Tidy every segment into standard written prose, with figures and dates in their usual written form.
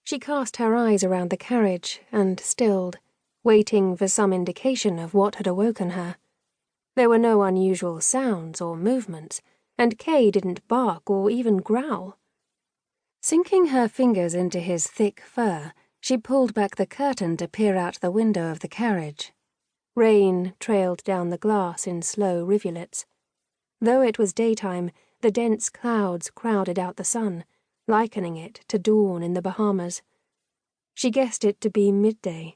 She cast her eyes around the carriage and stilled, waiting for some indication of what had awoken her. There were no unusual sounds or movements, and Kay didn't bark or even growl. Sinking her fingers into his thick fur, she pulled back the curtain to peer out the window of the carriage. Rain trailed down the glass in slow rivulets. Though it was daytime, the dense clouds crowded out the sun, likening it to dawn in the Bahamas. She guessed it to be midday.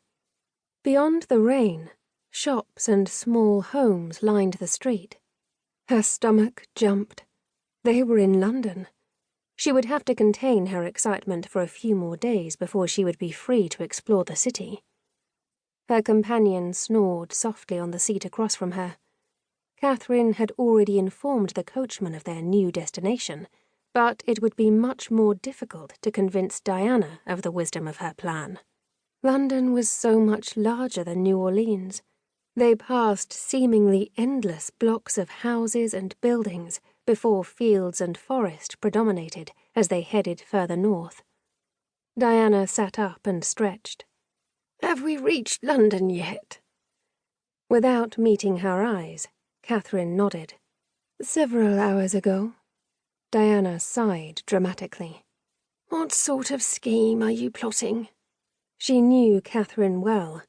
Beyond the rain, shops and small homes lined the street. Her stomach jumped. They were in London. She would have to contain her excitement for a few more days before she would be free to explore the city. Her companion snored softly on the seat across from her. Catherine had already informed the coachman of their new destination, but it would be much more difficult to convince Diana of the wisdom of her plan. London was so much larger than New Orleans. They passed seemingly endless blocks of houses and buildings before fields and forest predominated as they headed further north. Diana sat up and stretched. "Have we reached London yet?" Without meeting her eyes, Catherine nodded. "Several hours ago." Diana sighed dramatically. "What sort of scheme are you plotting?" She knew Catherine well.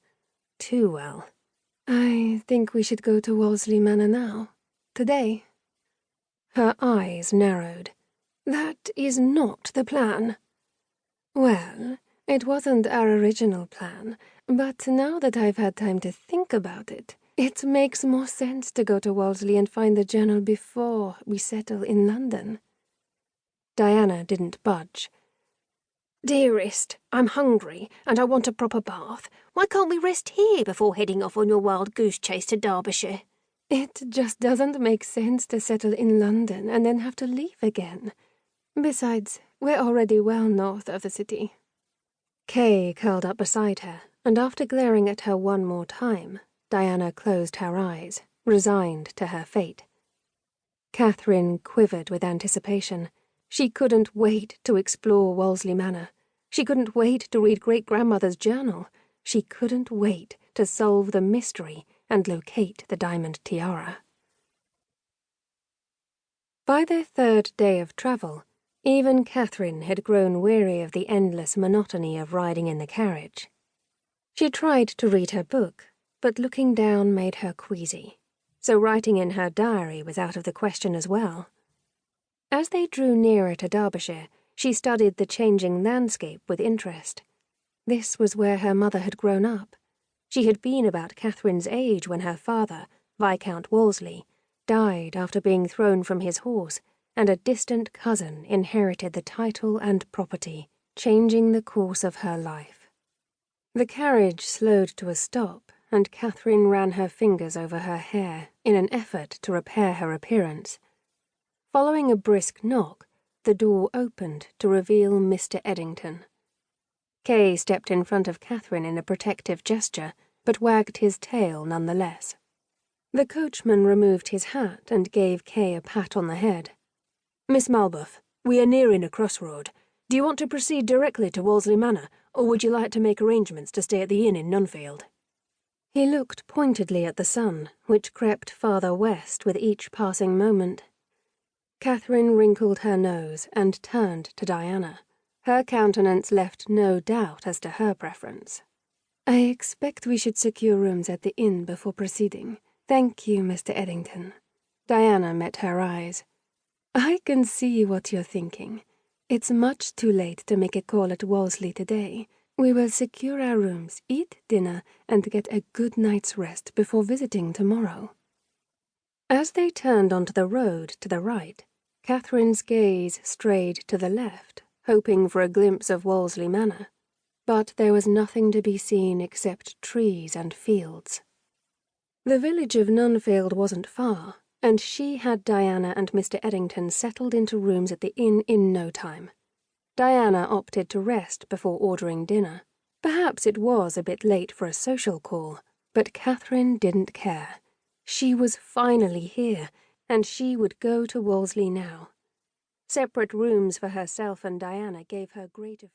Too well. "I think we should go to Walsley Manor now. Today." Her eyes narrowed. "That is not the plan." "Well, it wasn't our original plan, but now that I've had time to think about it, it makes more sense to go to Walsley and find the journal before we settle in London." Diana didn't budge. "Dearest, I'm hungry, and I want a proper bath. Why can't we rest here before heading off on your wild goose chase to Derbyshire?" "It just doesn't make sense to settle in London and then have to leave again. Besides, we're already well north of the city." Kay curled up beside her, and after glaring at her one more time, Diana closed her eyes, resigned to her fate. Catherine quivered with anticipation. She couldn't wait to explore Walsley Manor. She couldn't wait to read great-grandmother's journal. She couldn't wait to solve the mystery and locate the diamond tiara. By their third day of travel, even Catherine had grown weary of the endless monotony of riding in the carriage. She tried to read her book, but looking down made her queasy, so writing in her diary was out of the question as well. As they drew nearer to Derbyshire, she studied the changing landscape with interest. This was where her mother had grown up. She had been about Catherine's age when her father, Viscount Walsley, died after being thrown from his horse, and a distant cousin inherited the title and property, changing the course of her life. The carriage slowed to a stop, and Catherine ran her fingers over her hair in an effort to repair her appearance. Following a brisk knock, the door opened to reveal Mr. Eddington. Kay stepped in front of Catherine in a protective gesture, but wagged his tail nonetheless. The coachman removed his hat and gave Kay a pat on the head. "Miss Malboeuf, we are nearing a crossroad. Do you want to proceed directly to Walsley Manor, or would you like to make arrangements to stay at the inn in Nunfield?" He looked pointedly at the sun, which crept farther west with each passing moment. Catherine wrinkled her nose and turned to Diana. Her countenance left no doubt as to her preference. "I expect we should secure rooms at the inn before proceeding. Thank you, Mr. Eddington." Diana met her eyes. "I can see what you're thinking. It's much too late to make a call at Walsley today. We will secure our rooms, eat dinner, and get a good night's rest before visiting tomorrow." As they turned onto the road to the right, Catherine's gaze strayed to the left, hoping for a glimpse of Walsley Manor. But there was nothing to be seen except trees and fields. The village of Nunfield wasn't far, and she had Diana and Mr. Eddington settled into rooms at the inn in no time. Diana opted to rest before ordering dinner. Perhaps it was a bit late for a social call, but Catherine didn't care. She was finally here, and she would go to Walsley now. Separate rooms for herself and Diana gave her greater